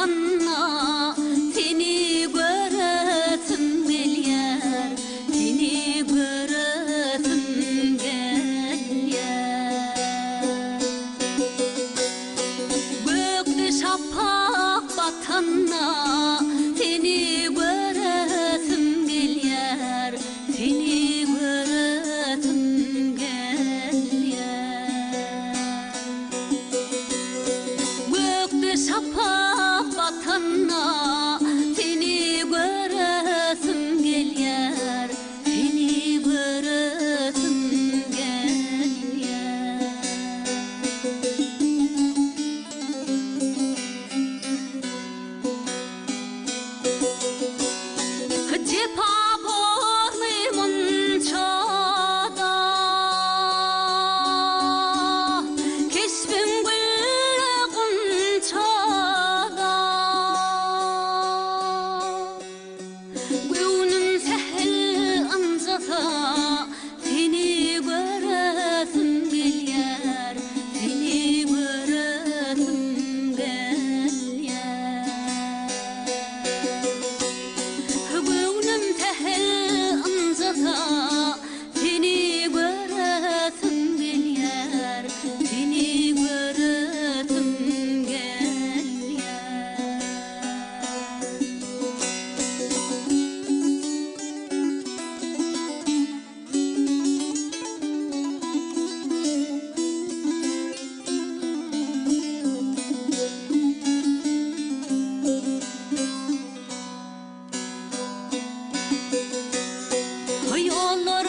batanna seni göresim gelyer, seni göresim gelyer. Gökte şafak batanna seni göresim gelyer, seni göresim gelyer. Gökte şafak batanna seni göresim gelyer, seni göresim gelyer. Cepa borni munçada keşfim gülle kunçada Gönlüm sehel amzasa seni göresim gelyer, seni göresim gelyer. Gönlüm sehel amzasa seni göresim gelyer, seni göresim gelyer. Hay Allah